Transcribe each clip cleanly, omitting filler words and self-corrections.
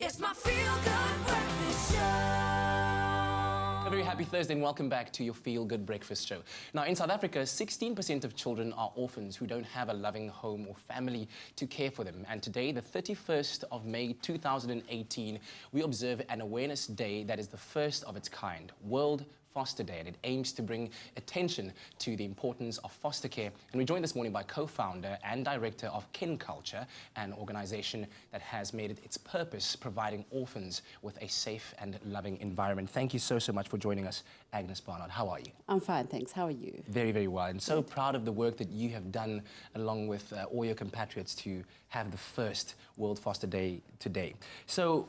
It's my feel-good breakfast show. A very happy Thursday and welcome back to your Feel Good Breakfast Show. Now, in South Africa, 16% of children are orphans who don't have a loving home or family to care for them. And today, the 31st of May 2018, we observe an awareness day that is the first of its kind, World Foster Day, and it aims to bring attention to the importance of foster care. And we're joined this morning by co-founder and director of Kin Culture, an organization that has made it its purpose providing orphans with a safe and loving environment. Thank you so much for joining us, Agnes Barnard. How are you? I'm fine, thanks. How are you? Very, very well. And so proud of the work that you have done along with all your compatriots to have the first World Foster Day today. So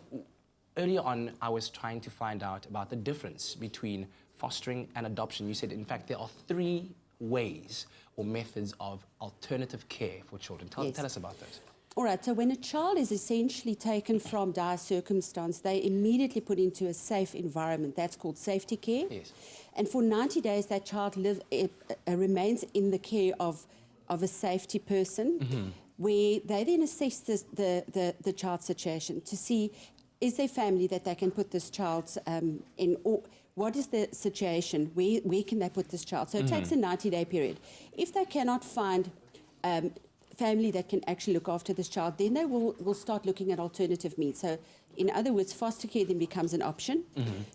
earlier on, I was trying to find out about the difference between fostering and adoption. You said, in fact, there are 3 ways or methods of alternative care for children. Tell us about those. All right, so when a child is essentially taken from dire circumstance, they immediately put into a safe environment. That's called safety care. Yes. And for 90 days, that child remains in the care of a safety person, where they then assess the child's situation to see, is there family that they can put this child in, or what is the situation, where can they put this child? So it takes a 90-day period. If they cannot find family that can actually look after this child, then they will start looking at alternative means. So in other words, foster care then becomes an option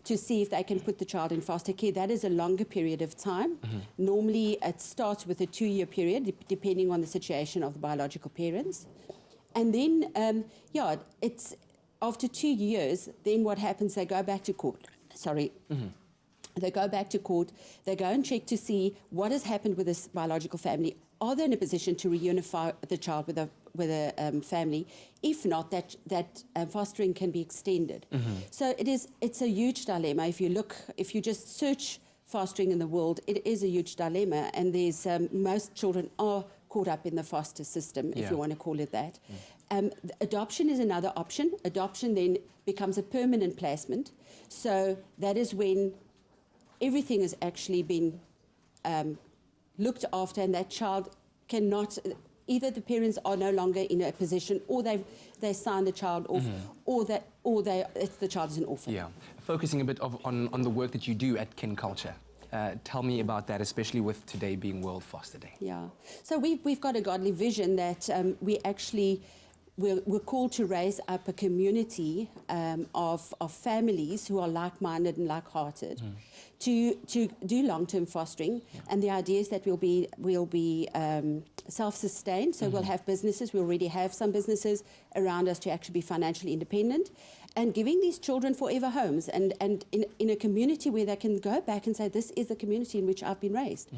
to see if they can put the child in foster care. That is a longer period of time. Normally it starts with a 2-year period, depending on the situation of the biological parents. And then, it's after 2 years, then what happens, they go back to court. They go back to court, they go and check to see what has happened with this biological family. Are they in a position to reunify the child with a family? If not, that fostering can be extended. So it's a huge dilemma. If you just search fostering in the world, it is a huge dilemma, and there's most children are caught up in the foster system, if you want to call it that. Adoption is another option. Adoption then becomes a permanent placement. So that is when everything has actually been looked after, and that child cannot, either the parents are no longer in a position, or they sign the child off, or the child is an orphan. Yeah, focusing a bit on the work that you do at Kin Culture. Tell me about that, especially with today being World Foster Day. Yeah, so we've got a godly vision that we're called to raise up a community of families who are like-minded and like-hearted to do long-term fostering. And the idea is that we'll be self-sustained, so we'll have businesses. We already have some businesses around us to actually be financially independent, and giving these children forever homes, and in a community where they can go back and say, this is the community in which I've been raised.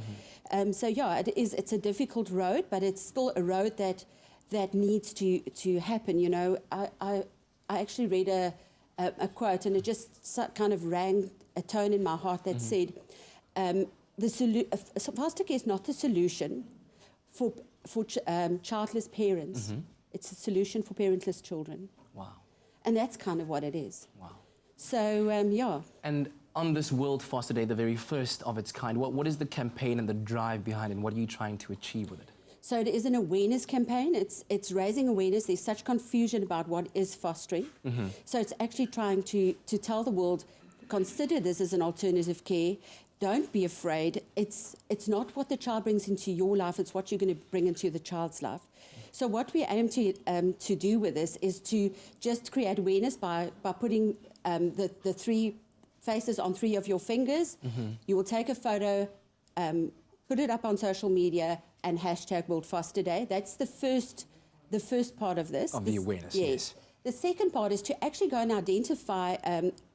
So yeah, it's a difficult road, but it's still a road that needs to happen. You know, I actually read a quote, and it just kind of rang a tone in my heart that said, foster care is not the solution for childless parents. It's a solution for parentless children. Wow. And that's kind of what it is. Wow. So, yeah. And on this World Foster Day, the very first of its kind, what is the campaign and the drive behind it, and what are you trying to achieve with it? So it is an awareness campaign. It's raising awareness. There's such confusion about what is fostering. So it's actually trying to tell the world, consider this as an alternative care. Don't be afraid. It's not what the child brings into your life, it's what you're going to bring into the child's life. So what we aim to do with this is to just create awareness by putting the 3 faces on 3 of your fingers. You will take a photo, put it up on social media, and hashtag World Foster Day. That's the first part of this. Of the awareness, yes. The second part is to actually go and identify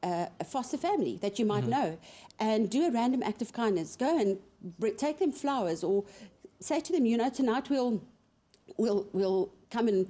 a foster family that you might know, and do a random act of kindness. Go and take them flowers, or say to them, you know, tonight we'll come and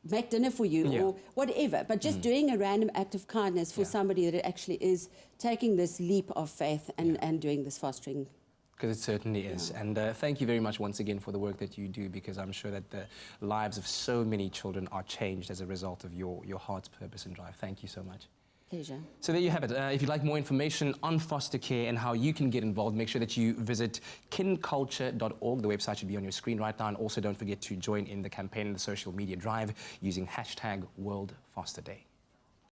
make dinner for you, or whatever. But just doing a random act of kindness for somebody that actually is taking this leap of faith and doing this fostering. Because it certainly is. And thank you very much once again for the work that you do, because I'm sure that the lives of so many children are changed as a result of your heart's purpose and drive. Thank you so much. Pleasure. So there you have it. If you'd like more information on foster care and how you can get involved, make sure that you visit kinculture.org. The website should be on your screen right now. And also don't forget to join in the campaign and the social media drive using hashtag World Foster Day.